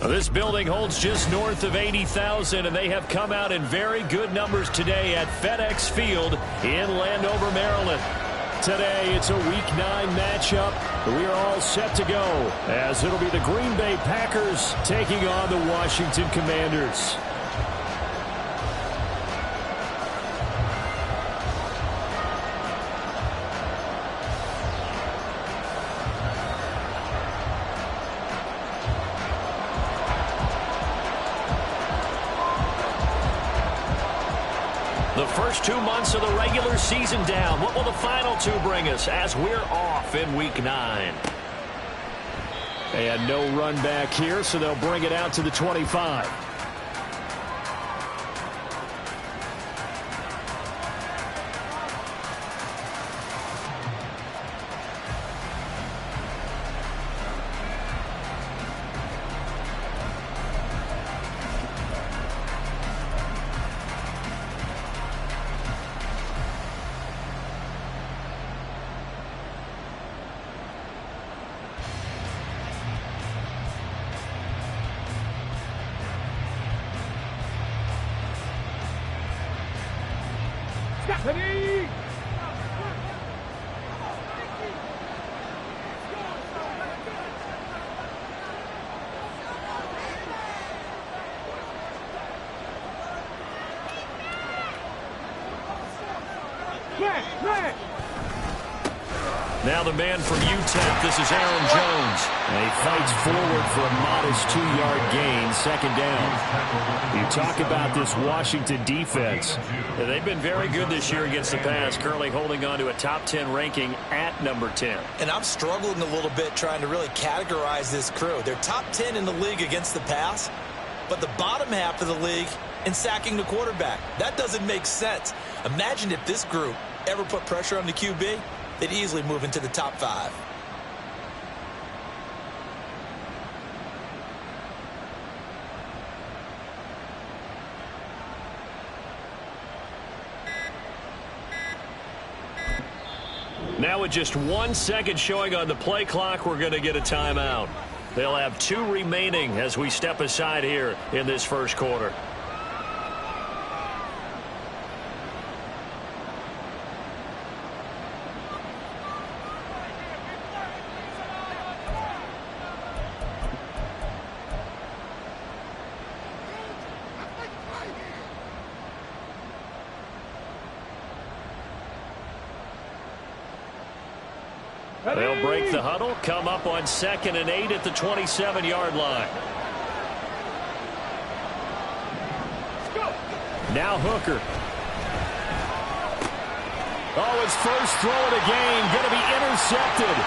This building holds just north of 80,000, and they have come out in very good numbers today at FedEx Field in Landover, Maryland. Today, it's a Week 9 matchup. We are all set to go, as it'll be the Green Bay Packers taking on the Washington Commanders. The first 2 months of the regular season down. What will the final 2 bring us as we're off in Week 9? And no run back here, so they'll bring it out to the 25. Now the man from UTEP, this is Aaron Jones. And he fights forward for a modest 2-yard gain, second down. You talk about this Washington defense. They've been very good this year against the pass, currently holding on to a top 10 ranking at number 10. And I'm struggling a little bit trying to really categorize this crew. They're top 10 in the league against the pass, but the bottom half of the league in sacking the quarterback. That doesn't make sense. Imagine if this group ever put pressure on the QB, they'd easily move into the top 5. Now with just 1 second showing on the play clock, we're going to get a timeout. They'll have 2 remaining as we step aside here in this first quarter. They'll break the huddle, come up on 2nd and 8 at the 27-yard line. Now Hooker. Oh, his first throw of the game, going to be intercepted.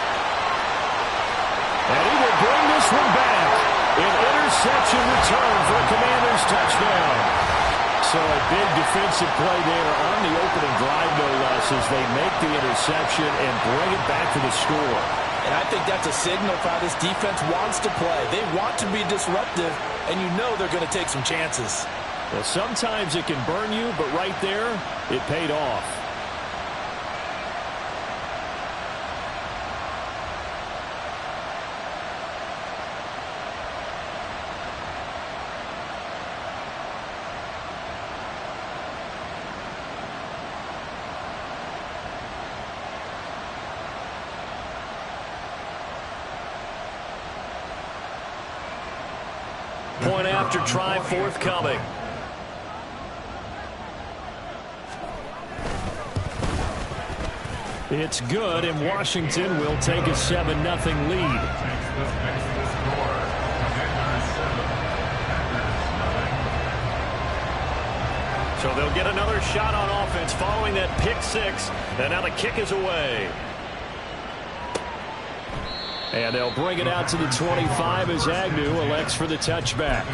And he will bring this one back. An interception return for a Commanders touchdown. So a big defensive play there on the opening drive, no less, as they make the interception and bring it back to the score. And I think that's a signal for how this defense wants to play. They want to be disruptive, and you know they're going to take some chances. Well, sometimes it can burn you, but right there, it paid off. Point after try forthcoming. It's good, and Washington will take a 7-0 lead. So they'll get another shot on offense following that pick 6, and now the kick is away. And they'll bring it out to the 25 as Agnew elects for the touchback.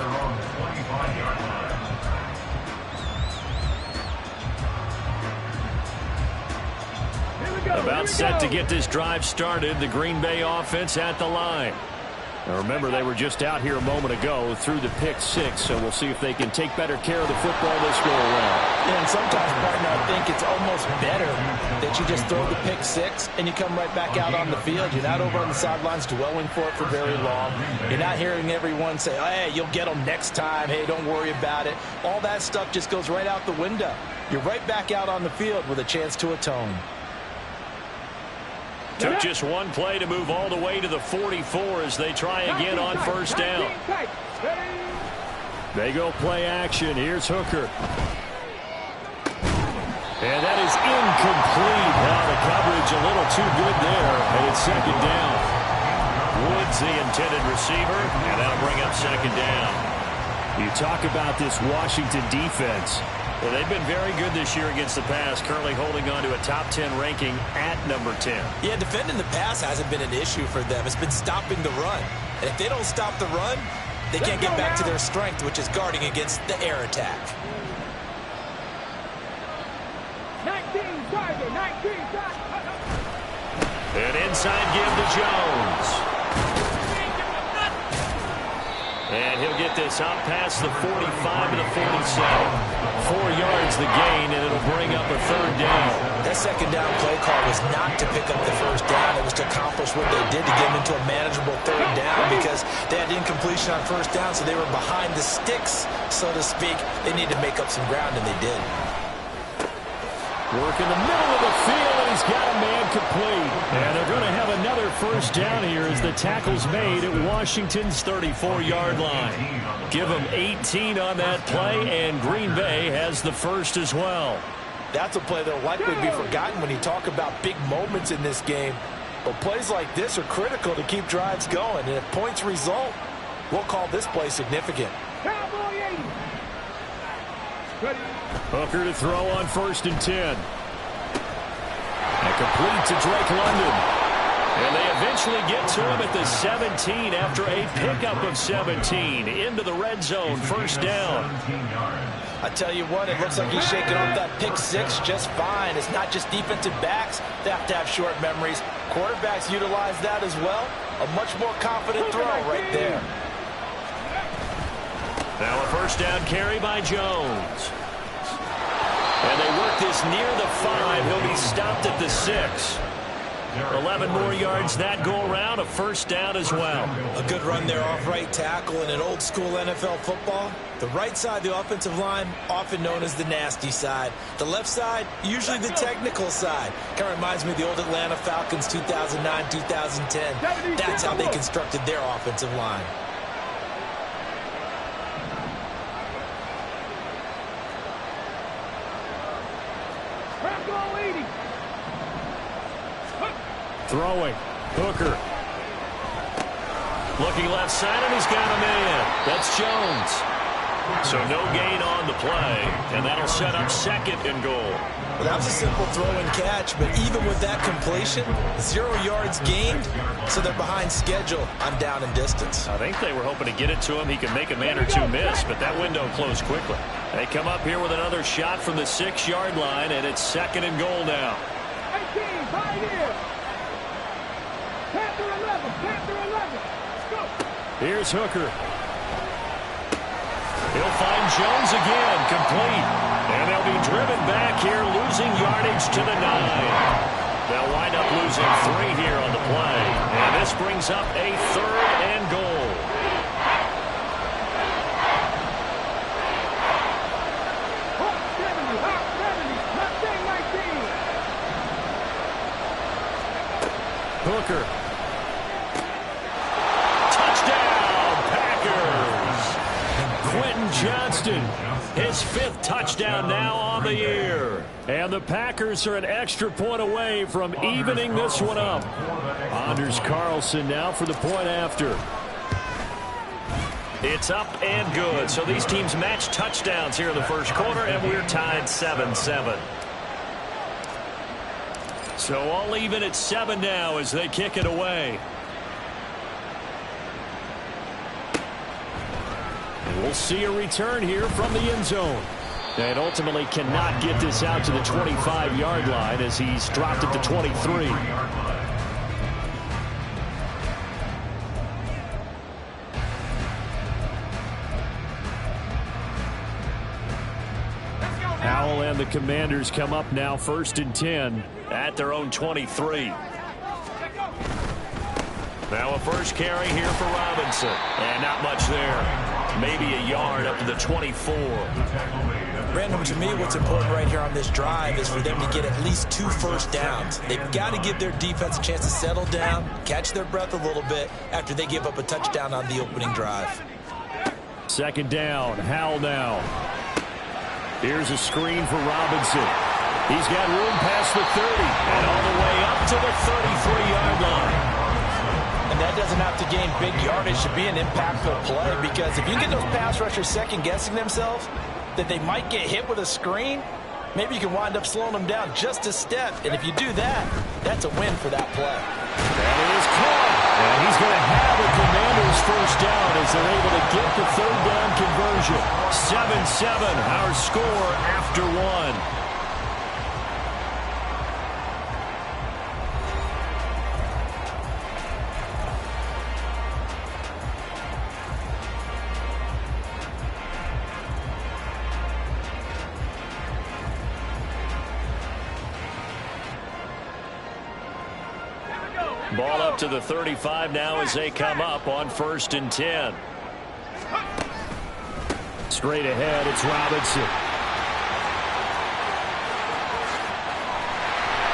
About set to get this drive started. The Green Bay offense at the line. Now remember, they were just out here a moment ago through the pick six, so we'll see if they can take better care of the football this go around. Yeah, and sometimes, partner, I think it's almost better that you just throw the pick six and you come right back out on the field. You're not over on the sidelines dwelling for it for very long. You're not hearing everyone say, hey, you'll get them next time. Hey, don't worry about it. All that stuff just goes right out the window. You're right back out on the field with a chance to atone. Took just one play to move all the way to the 44 as they try again on first down. They go play action. Here's Hooker. And that is incomplete. Now the coverage a little too good there, and it's second down. Woods the intended receiver, and that'll bring up second down. You talk about this Washington defense. Well, they've been very good this year against the pass, currently holding on to a top 10 ranking at number 10. Yeah, defending the pass hasn't been an issue for them. It's been stopping the run. And if they don't stop the run, they can't get back to their strength, which is guarding against the air attack. 19 target, 19 target. An inside give to Jones. And he'll get this out past the 45 to the 47. 4 yards the gain, and it'll bring up a third down. That second down play call was not to pick up the first down. It was to accomplish what they did to get them into a manageable third down because they had incompletion on first down, so they were behind the sticks, so to speak. They needed to make up some ground, and they did. Work in the middle of the field, and he's got a man complete. And they're going to have another first down here as the tackle's made at Washington's 34-yard line. Give them 18 on that play, and Green Bay has the first as well. That's a play that will likely be forgotten when you talk about big moments in this game. But plays like this are critical to keep drives going. And if points result, we'll call this play significant. Cowboy 80. Ready. Hooker to throw on 1st and 10. And complete to Drake London. And they eventually get to him at the 17 after a pickup of 17 into the red zone. First down. I tell you what, it looks like he's shaking off that pick six just fine. It's not just defensive backs that have to have short memories. Quarterbacks utilize that as well. A much more confident throw right there. Now a first down carry by Jones. And they work this near the 5. He'll be stopped at the 6. 11 more yards that go around. A first down as well. A good run there off right tackle in an old school NFL football. The right side of the offensive line, often known as the nasty side. The left side, usually the technical side. Kind of reminds me of the old Atlanta Falcons 2009, 2010. That's how they constructed their offensive line. Throwing. Hooker. Looking left side, and he's got a man. That's Jones. So no gain on the play, and that'll set up 2nd and goal. Well, that was a simple throw and catch, but even with that completion, 0 yards gained, so they're behind schedule on down and distance. I think they were hoping to get it to him. He could make a man or two miss, but that window closed quickly. They come up here with another shot from the 6-yard line, and it's 2nd and goal now. 18, right here. Panther 11, Panther 11. Let's go. Here's Hooker. He'll find Jones again, complete. And they'll be driven back here, losing yardage to the 9. They'll wind up losing 3 here on the play. And this brings up a 3rd and goal. Hawk 70, Hawk 70, Mustang 19. Hooker. Touchdown, Packers. Quentin Johnston, his 5th touchdown now on the year. And the Packers are an extra point away from evening this one up. Anders Carlson now for the point after. It's up and good. So these teams match touchdowns here in the first quarter, and we're tied 7-7. So all even at 7 now as they kick it away. And we'll see a return here from the end zone. And ultimately cannot get this out to the 25-yard line as he's dropped at the 23. and the Commanders come up now 1st and 10 at their own 23. Now a first carry here for Robinson. And not much there. Maybe a yard up to the 24. Random, to me, what's important right here on this drive is for them to get at least 2 first downs. They've got to give their defense a chance to settle down, catch their breath a little bit after they give up a touchdown on the opening drive. 2nd down, Howell now. Here's a screen for Robinson. He's got room past the 30 and all the way up to the 33-yard line. And that doesn't have to gain big yardage to be an impactful play, because if you get those pass rushers second-guessing themselves that they might get hit with a screen, maybe you can wind up slowing them down just a step. And if you do that, that's a win for that play. That is caught. And he's going to have the Commanders' first down as they're able to get the 3rd down conversion. 7-7, our score after 1. Ball up to the 35 now as they come up on 1st and 10. Straight ahead, it's Robinson.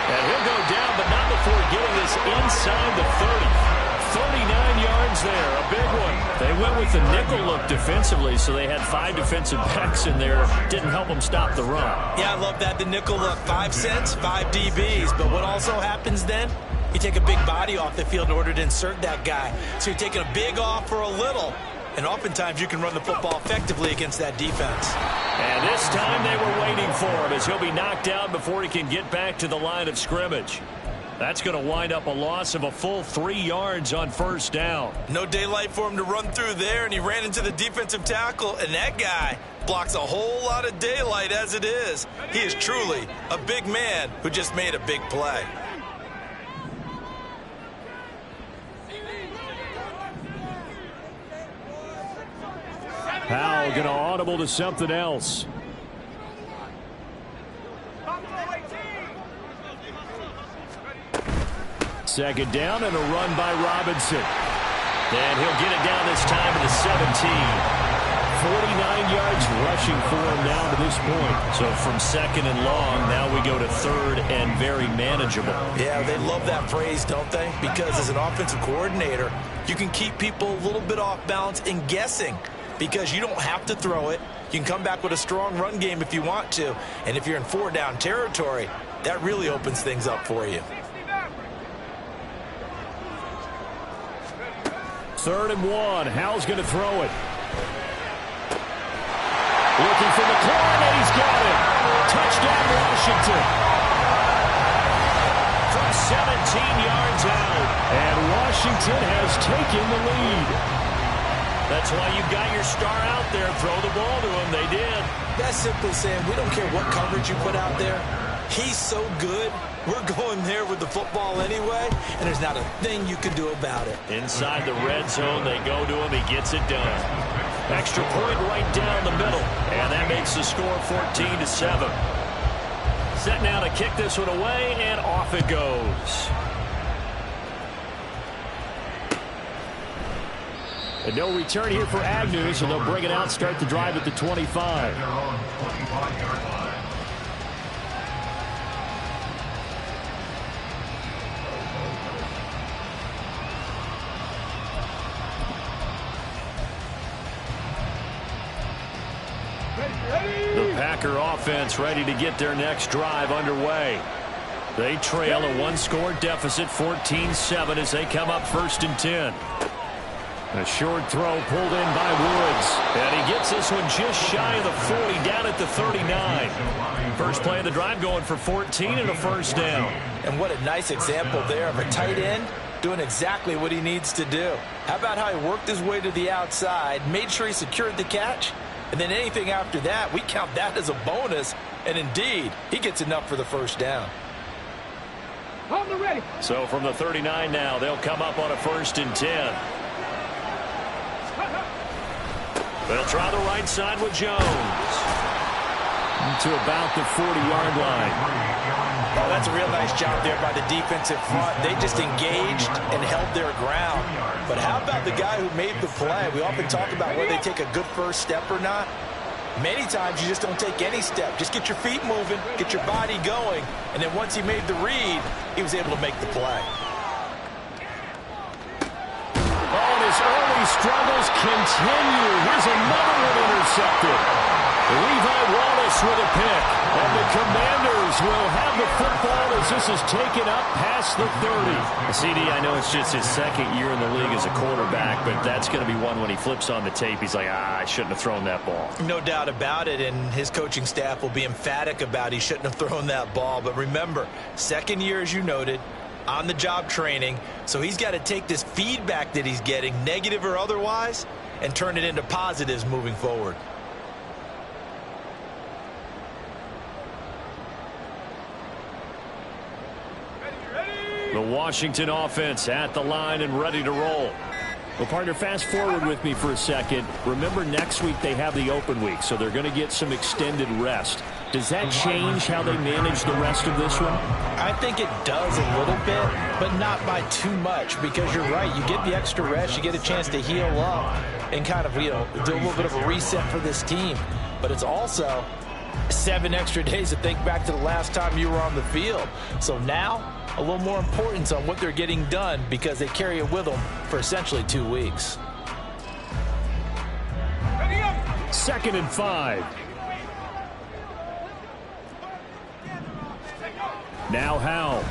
And he'll go down, but not before getting this inside the 30. 39 yards there, a big one. They went with the nickel look defensively, so they had 5 defensive backs in there. Didn't help them stop the run. Yeah, I love that, the nickel look. 5 cents, 5 DBs. But what also happens then? You take a big body off the field in order to insert that guy. So you're taking a big off for a little. And oftentimes you can run the football effectively against that defense. And this time they were waiting for him as he'll be knocked out before he can get back to the line of scrimmage. That's going to wind up a loss of a full 3 yards on 1st down. No daylight for him to run through there, and he ran into the defensive tackle, and that guy blocks a whole lot of daylight as it is. He is truly a big man who just made a big play. Howell going to audible to something else. Second down and a run by Robinson. And he'll get it down this time to the 17. 49 yards rushing for him now to this point. So from 2nd and long, now we go to 3rd and very manageable. Yeah, they love that phrase, don't they? Because as an offensive coordinator, you can keep people a little bit off balance and guessing, because you don't have to throw it. You can come back with a strong run game if you want to. And if you're in 4-down territory, that really opens things up for you. 3rd and 1. Howell's going to throw it. Looking for McLaurin, and he's got it. Touchdown, Washington. From 17 yards out. And Washington has taken the lead. That's why you've got your star out there. Throw the ball to him. They did. That's simply saying we don't care what coverage you put out there. He's so good. We're going there with the football anyway, and there's not a thing you can do about it. Inside the red zone, they go to him. He gets it done. Extra point right down the middle, and that makes the score 14-7. Set now to kick this one away, and off it goes. And no return here for Agnew, so they'll bring it out, start the drive at the 25. The Packer offense ready to get their next drive underway. They trail a 1-score deficit, 14-7, as they come up 1st and 10. A short throw pulled in by Woods. And he gets this one just shy of the 40, down at the 39. First play of the drive going for 14 and a 1st down. And what a nice example there of a tight end doing exactly what he needs to do. How about how he worked his way to the outside, made sure he secured the catch, and then anything after that, we count that as a bonus. And indeed, he gets enough for the 1st down. So from the 39 now, they'll come up on a 1st and 10. They'll try the right side with Jones. to about the 40-yard line. Oh, that's a real nice job there by the defensive front. They just engaged and held their ground. But how about the guy who made the play? We often talk about whether they take a good first step or not. Many times you just don't take any step. Just get your feet moving, get your body going, and then once he made the read, he was able to make the play. Oh, and his early struggles continue. Here's another one intercepted. Levi Wallace with a pick. And the Commanders will have the football as this is taken up past the 30. CD, I know it's just his second year in the league as a quarterback, but that's going to be one when he flips on the tape. He's like, I shouldn't have thrown that ball. No doubt about it, and his coaching staff will be emphatic about he shouldn't have thrown that ball. But remember, second year, as you noted, on-the-job training, so he's got to take this feedback that he's getting, negative or otherwise, and turn it into positives moving forward. The Washington offense at the line and ready to roll. Well, partner, fast forward with me for a second. Remember, next week they have the open week, so they're going to get some extended rest. Does that change how they manage the rest of this one? I think it does a little bit, but not by too much, because you're right. You get the extra rest, you get a chance to heal up and kind of, do a little bit of a reset for this team. But it's also 7 extra days to think back to the last time you were on the field. So now, a little more importance on what they're getting done because they carry it with them for essentially 2 weeks. 2nd and 5. Now Howe.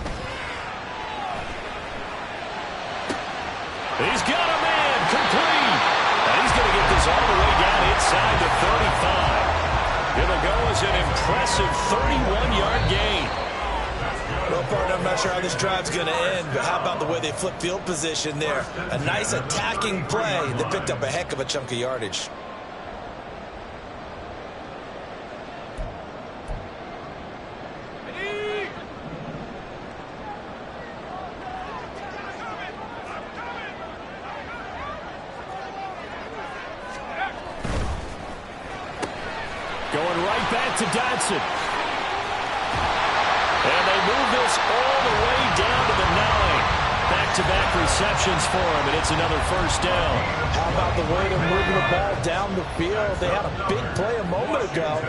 He's got a man complete. And he's going to get this all the way down inside the 35. It'll go as an impressive 31-yard gain. Well, partner, I'm not sure how this drive's going to end, but how about the way they flip field position there? A nice attacking play that picked up a heck of a chunk of yardage. Going right back to Dodson. And they move this all the way down to the 9. Back-to-back receptions for him, and it's another first down. How about the way they're moving the ball down the field? They had a big play a moment ago,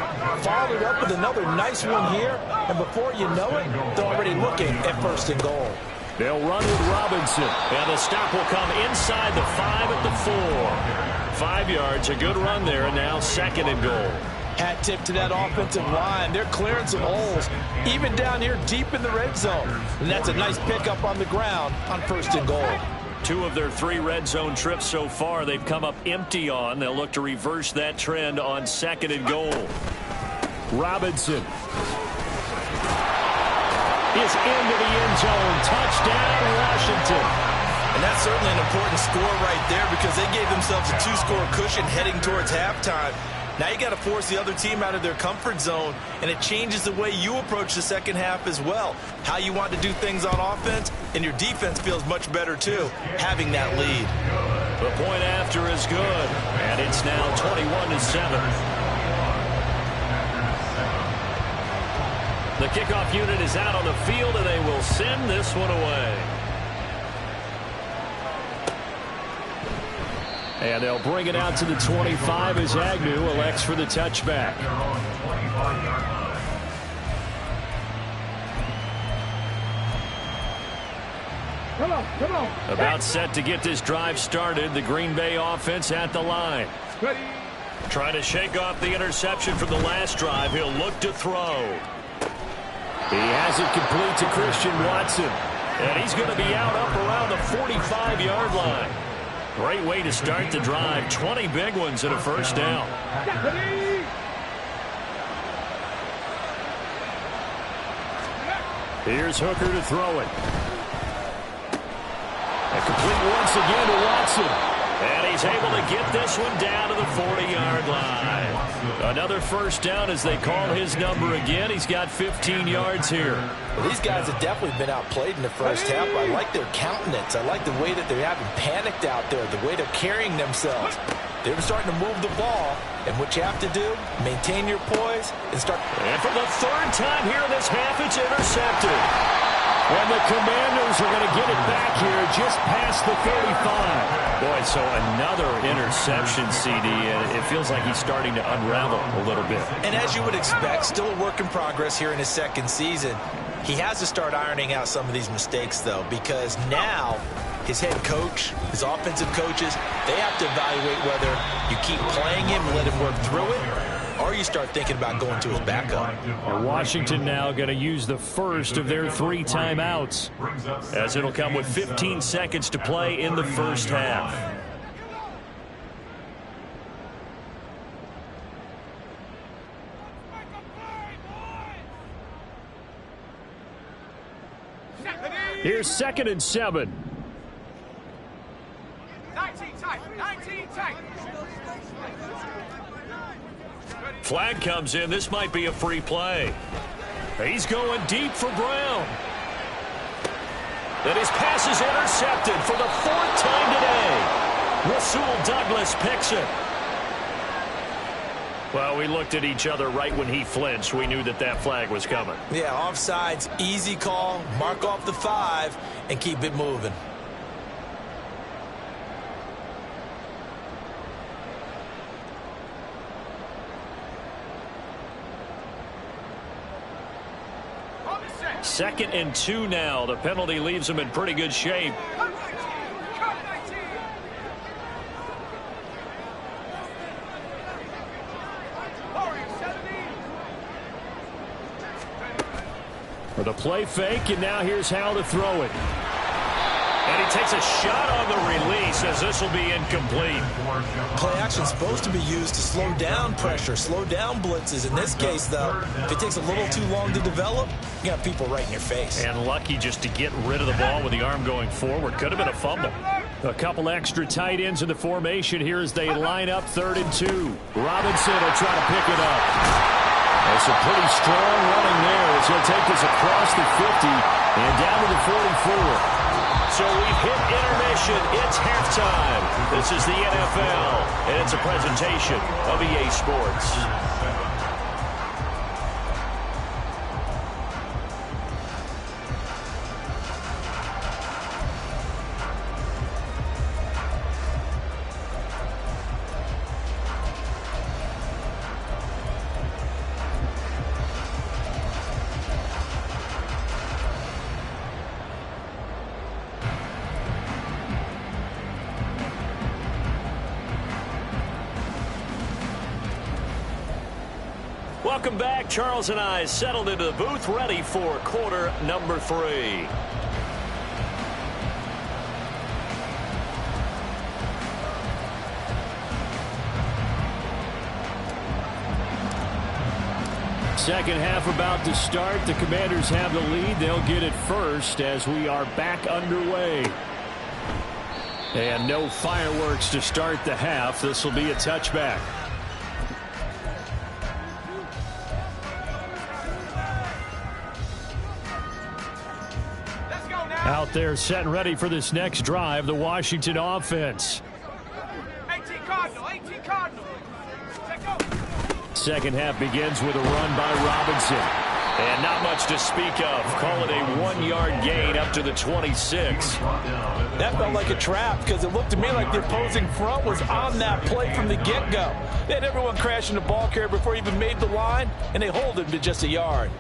followed up with another nice one here, and before you know it, they're already looking at 1st and goal. They'll run with Robinson, and the stop will come inside the 5 at the 4. 5 yards, a good run there, and now 2nd and goal. Hat tip to that offensive line. They're clearing some holes, even down here deep in the red zone. And that's a nice pickup on the ground on 1st and goal. 2 of their 3 red zone trips so far they've come up empty on. They'll look to reverse that trend on 2nd and goal. Robinson is into the end zone. Touchdown, Washington. And that's certainly an important score right there because they gave themselves a 2-score cushion heading towards halftime. Now you got to force the other team out of their comfort zone, and it changes the way you approach the second half as well. How you want to do things on offense, and your defense feels much better too, having that lead. The point after is good, and it's now 21-7. The kickoff unit is out on the field, and they will send this one away. And they'll bring it out to the 25 as Agnew elects for the touchback. Come on. About set to get this drive started. The Green Bay offense at the line. Ready. Trying to shake off the interception from the last drive. He'll look to throw. He has it complete to Christian Watson. And he's going to be out up around the 45-yard line. Great way to start the drive. 20 big ones and a first down. Here's Hooker to throw it. And complete once again to Watson. And he's able to get this one down to the 40-yard line. Another first down as they call his number again. He's got 15 yards here. Well, these guys have definitely been outplayed in the first half. I like their countenance. I like the way that they haven't panicked out there, the way they're carrying themselves. They're starting to move the ball, and what you have to do, maintain your poise and start. And for the third time here in this half, it's intercepted. And the Commanders are going to get it back here just past the 35. Boy, so another interception, CD, and it feels like he's starting to unravel a little bit. And as you would expect, still a work in progress here in his second season. He has to start ironing out some of these mistakes, though, because now his head coach, his offensive coaches, they have to evaluate whether you keep playing him and let him work through it, or you start thinking about going to his backup. And Washington now going to use the first of their 3 timeouts, as it'll come with 15 seconds to play in the first half. Here's 2nd and 7. 19 tight. 19 tight. Flag comes in. This might be a free play. He's going deep for Brown. And his pass is intercepted for the 4th time today. Rasul Douglas picks it. Well, we looked at each other right when he flinched. We knew that that flag was coming. Yeah, offsides, easy call. Mark off the 5 and keep it moving. Second and 2 now. The penalty leaves him in pretty good shape. For the play fake, and now here's how to throw it. And he takes a shot on the release, as this will be incomplete. Play action is supposed to be used to slow down pressure, slow down blitzes. In this case, though, if it takes a little too long to develop, you got people right in your face. And lucky just to get rid of the ball with the arm going forward. Could have been a fumble. A couple extra tight ends in the formation here as they line up 3rd and 2. Robinson will try to pick it up. That's a pretty strong running there as he'll take this across the 50 and down to the 44. So we've hit intermission. It's halftime. This is the NFL, and it's a presentation of EA Sports. Welcome back. Charles and I settled into the booth, ready for quarter number 3. Second half about to start. The Commanders have the lead. They'll get it first as we are back underway. And no fireworks to start the half. This will be a touchback. Out there set and ready for this next drive, the Washington offense. 18 Cardinal. 18 Cardinal. Second half begins with a run by Robinson. And not much to speak of. Call it a 1-yard gain up to the 26. That felt like a trap because it looked to me like the opposing front was on that play from the get-go. They had everyone crashing the ball carrier before he even made the line, and they hold him to just a yard.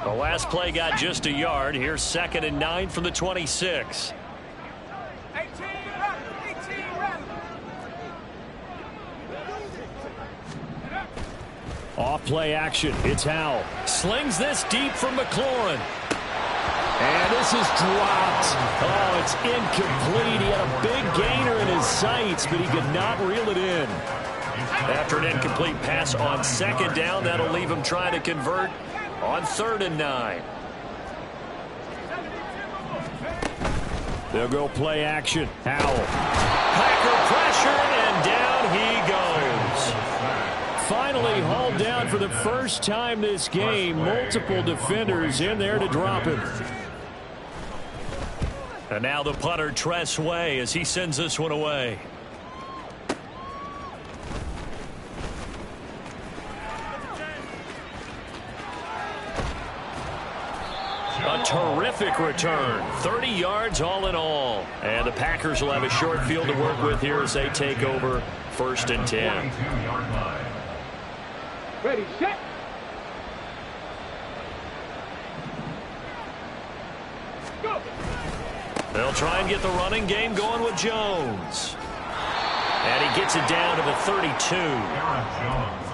The last play got just a yard. Here's 2nd and 9 from the 26. 18 run. Off play action. It's Howell. Slings this deep from McLaurin. And this is dropped. Oh, it's incomplete. He had a big gainer in his sights, but he could not reel it in. After an incomplete pass on 2nd down, that'll leave him trying to convert on 3rd and 9. They'll go play action. Howell. Packer pressure, and down he goes. Finally hauled down for the first time this game. Multiple defenders in there to drop him. And now the punter, Tress Way, as he sends this one away. terrific return. 30 yards all in all. And the Packers will have a short field to work with here as they take over 1st and 10. Ready, set. Go. They'll try and get the running game going with Jones. And he gets it down to the 32.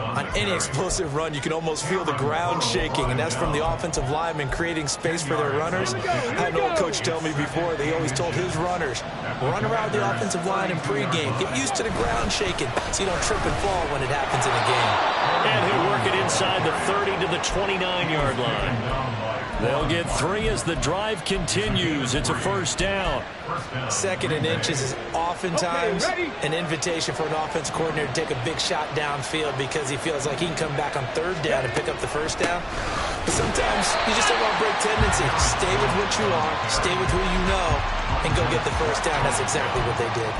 On any explosive run, you can almost feel the ground shaking, and that's from the offensive linemen creating space for their runners. I had an old coach tell me before, they always told his runners, run around the offensive line in pregame. Get used to the ground shaking so you don't trip and fall when it happens in a game. And he'll work it inside the 30 to the 29-yard line. They'll get 3 as the drive continues. It's a 1st down. 2nd and inches is oftentimes an invitation for an offense coordinator to take a big shot downfield because he feels like he can come back on 3rd down and pick up the 1st down. But sometimes you just don't want to break tendency. Stay with what you are, stay with who you know, and go get the 1st down. That's exactly what they did.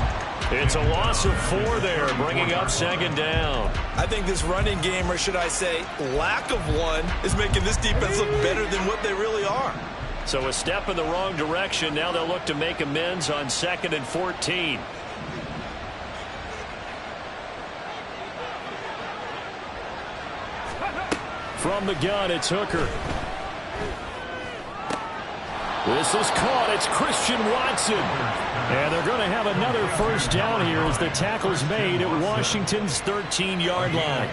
It's a loss of 4 there, bringing up 2nd down. I think this running game, or should I say lack of one, is making this defense look better than what they really are. So a step in the wrong direction. Now they'll look to make amends on 2nd and 14. From the gun, it's Hooker. This is caught. It's Christian Watson. And they're going to have another 1st down here as the tackle's made at Washington's 13-yard line.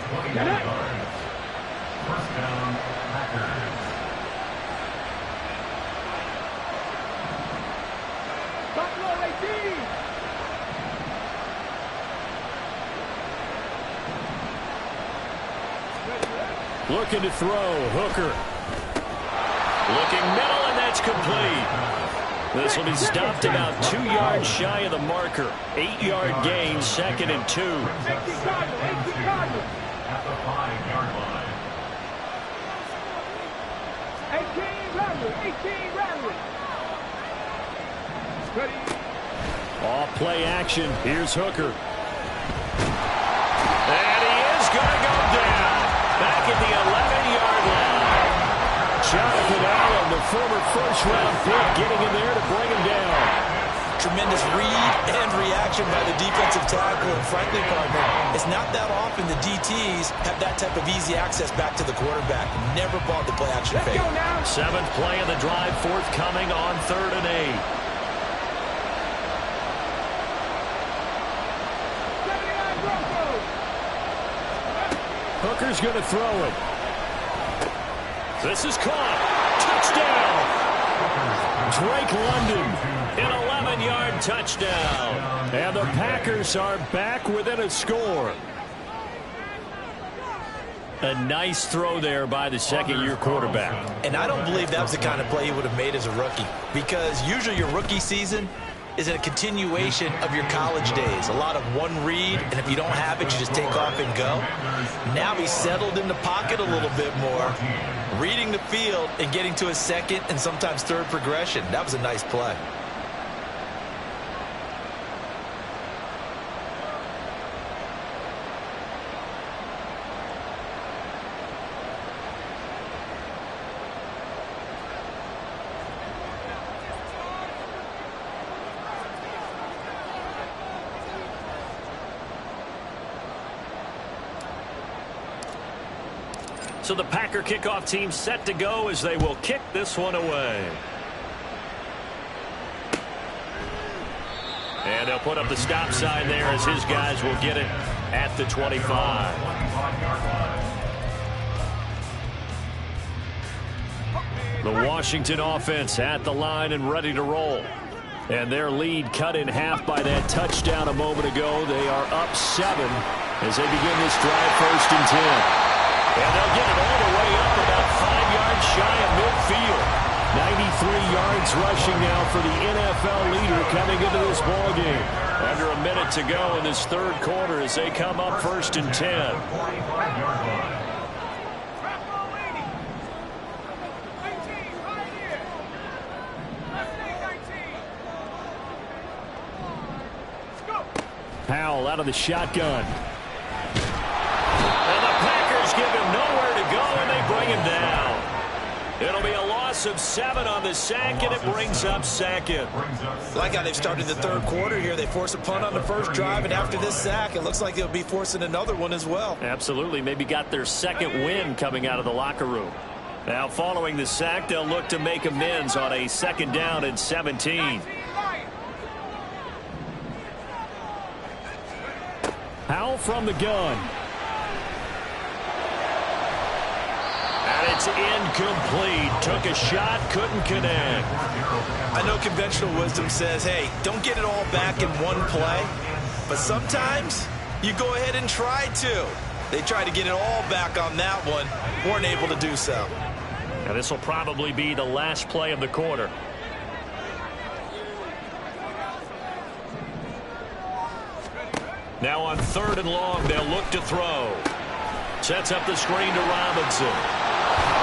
1st down, Packers. Buffalo 18. Looking to throw. Hooker. Looking middle, and that's complete. This will be stopped about 2 yards shy of the marker. 8-yard gain, 2nd and 2. 18 Cardinals. At the 5-yard line. 18 Rambler. Ready. Off play action. Here's Hooker. And he is going to go down. Back at the 11-yard line. Jonathan Allen, the former 1st-round pick, getting in there to bring him down. Tremendous read and reaction by the defensive tackle. And frankly, partner, it's not that often the DTs have that type of easy access back to the quarterback. Never bought the play action fake. 7th play of the drive, forthcoming on 3rd and 8. 79 Broncos. Hooker's going to throw it. This is caught. Touchdown. Drake London, an 11-yard touchdown. And the Packers are back within a score. A nice throw there by the 2nd-year quarterback. And I don't believe that was the kind of play he would have made as a rookie, because usually your rookie season is a continuation of your college days. A lot of one read, and if you don't have it, you just take off and go. Now he's settled in the pocket a little bit more, reading the field and getting to a 2nd and sometimes 3rd progression. That was a nice play. So the Packer kickoff team set to go as they will kick this one away. And they'll put up the stop sign there as his guys will get it at the 25. The Washington offense at the line and ready to roll. And their lead cut in half by that touchdown a moment ago. They are up 7 as they begin this drive, 1st and 10. And they'll get it all the way up about 5 yards shy of midfield. 93 yards rushing now for the NFL leader coming into this ballgame. Under a minute to go in this 3rd quarter as they come up 1st and 10. Powell out of the shotgun. And the Packers give him nowhere to go, and they bring him down. It'll be a loss loss of 7 on the sack, and it brings up second. Like how they've started the third quarter here. They force a punt on the first drive, and after this sack, it looks like they'll be forcing another one as well. Absolutely. Maybe got their second win coming out of the locker room. Now, following the sack, they'll look to make amends on a 2nd down and 17. Howell from the gun. And it's incomplete. Took a shot, couldn't connect. I know conventional wisdom says, hey, don't get it all back in one play. But sometimes you go ahead and try to. They tried to get it all back on that one. Weren't able to do so. And this will probably be the last play of the quarter. Now on 3rd and long, they'll look to throw. Sets up the screen to Robinson.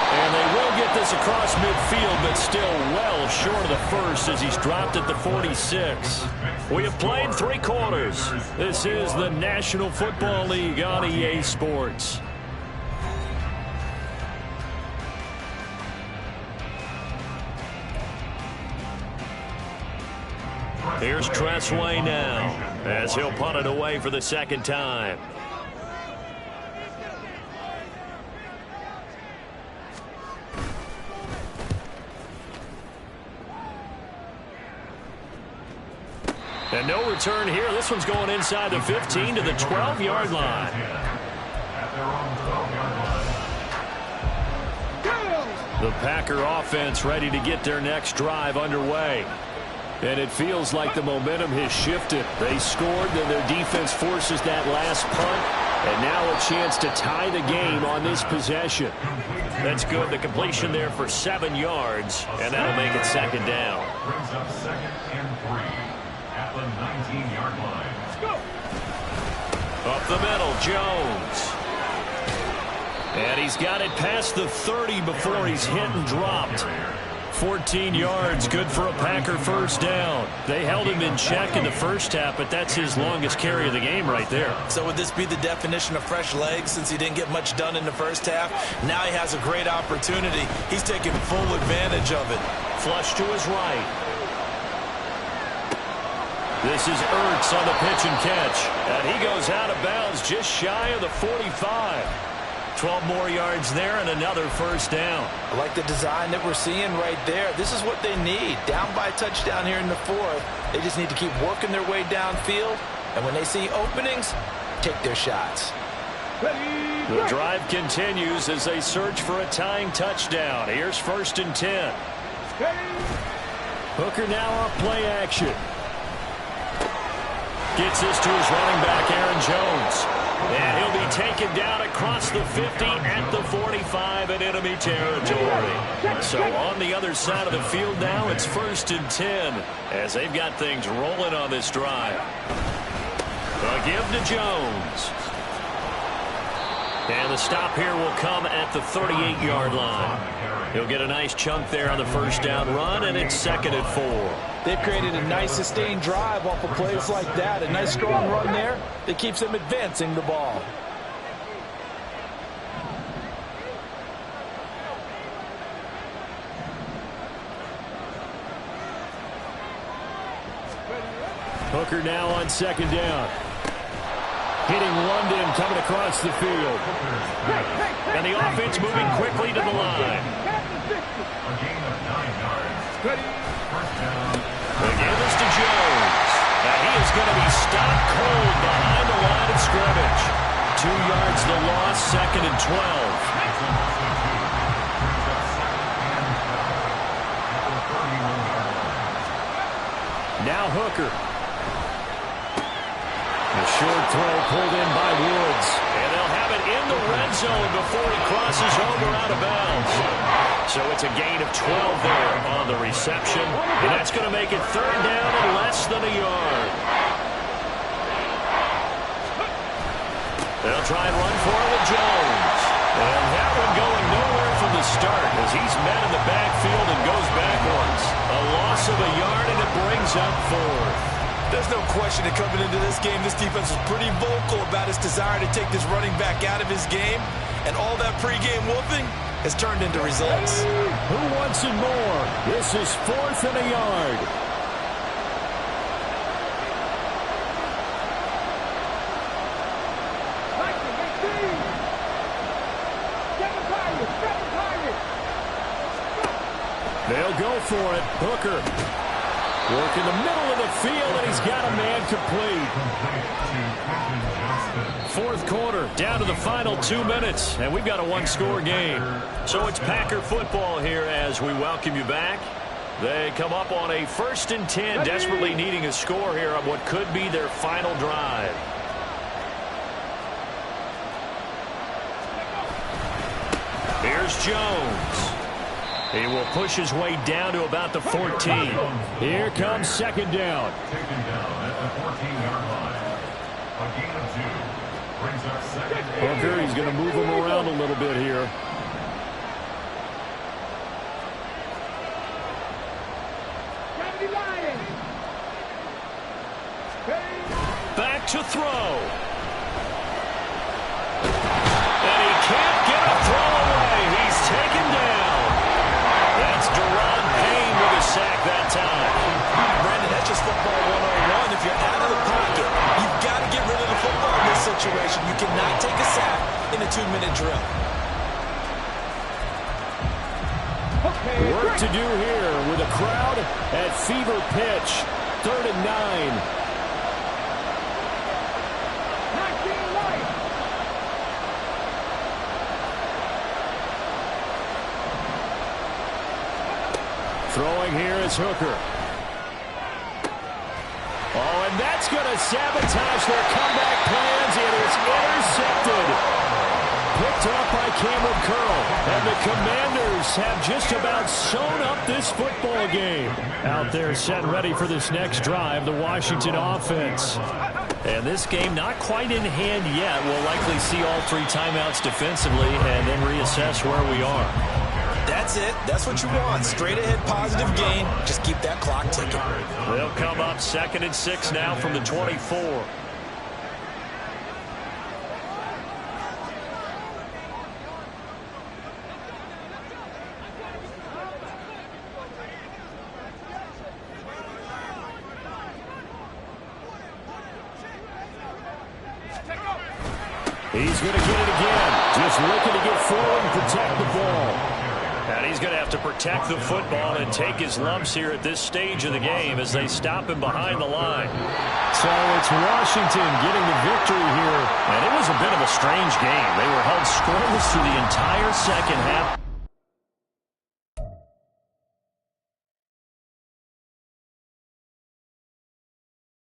And they will get this across midfield, but still well short of the first as he's dropped at the 46. We have played 3 quarters. This is the National Football League on EA Sports. Here's Tressway now as he'll punt it away for the 2nd time. And no return here. This one's going inside the 15 to the 12-yard line. The Packer offense ready to get their next drive underway. And it feels like the momentum has shifted. They scored, then their defense forces that last punt. And now a chance to tie the game on this possession. That's good. The completion there for 7 yards. And that'll make it 2nd down. Brings up 2nd and 3 at the 19-yard line. Let's go. Up the middle, Jones. And he's got it past the 30 before he's hit and dropped. 14 yards, good for a Packer 1st down. They held him in check in the first half, but that's his longest carry of the game right there. So would this be the definition of fresh legs since he didn't get much done in the first half? Now he has a great opportunity. He's taking full advantage of it. Flush to his right. This is Ertz on the pitch and catch. And he goes out of bounds just shy of the 45. 12 more yards there and another 1st down. I like the design that we're seeing right there. This is what they need. Down by a touchdown here in the 4th. They just need to keep working their way downfield. And when they see openings, take their shots. The drive continues as they search for a tying touchdown. Here's 1st and 10. Hooker now off play action. Gets this to his running back, Aaron Jones. And he'll be taken down across the 50 at the 45 in enemy territory. So on the other side of the field now, it's 1st and 10 as they've got things rolling on this drive. A give to Jones. And the stop here will come at the 38-yard line. He'll get a nice chunk there on the 1st down run, and it's 2nd and 4. They've created a nice sustained drive off of plays like that. A nice strong run there that keeps them advancing the ball. Hooker now on 2nd down. Hitting London coming across the field. And the offense moving quickly to the line. A gain of 9 yards. The give is to Jones. And he is going to be stopped cold behind the line of scrimmage. 2 yards the loss, 2nd and 12. Now Hooker. The short throw pulled in by Woods. And they'll have it in the red zone before he crosses over out of bounds. So it's a gain of 12 there on the reception. And that's going to make it 3rd down and less than a yard. They'll try and run for it with Jones. And that one going nowhere from the start as he's met in the backfield and goes backwards. A loss of a yard, and it brings up 4th. There's no question that coming into this game, this defense was pretty vocal about its desire to take this running back out of his game. And all that pregame whooping has turned into results. Who wants it more? This is 4th and a yard. They'll go for it. Hooker. Work in the middle of the field, and he's got a man complete. Fourth quarter, down to the final 2 minutes, and we've got a one-score game. So it's Packer football here as we welcome you back. They come up on a 1st and 10, desperately needing a score here on what could be their final drive. Here's Jones. He will push his way down to about the 14. Here comes 2nd down. Taken down at the 14-yard line. A gain of 2 brings up 2nd and Hooker, he's going to move him around a little bit here. Back to throw. And he can't get a throw away. He's taken down. That's Deron Payne with a sack that time. Brandon, that's just football 101. If you're out of the pocket, you've got to get rid of the football in this situation. You cannot take a sack in a 2-minute drill. Work to do here with a crowd at fever pitch. 3rd and 9. Throwing here is Hooker. Oh, and that's going to sabotage their comeback plans. It is intercepted. Picked up by Cameron Curl. And the Commanders have just about sewn up this football game. Out there set and ready for this next drive, the Washington offense. And this game not quite in hand yet. We'll likely see all 3 timeouts defensively and then reassess where we are. That's it. That's what you want. Straight ahead positive gain. Just keep that clock ticking. They'll come up 2nd and 6 now from the 24. He's going to get it again. Just looking to get forward and protect the ball. And he's going to have to protect the football and take his lumps here at this stage of the game as they stop him behind the line. So it's Washington getting the victory here. And it was a bit of a strange game. They were held scoreless through the entire second half.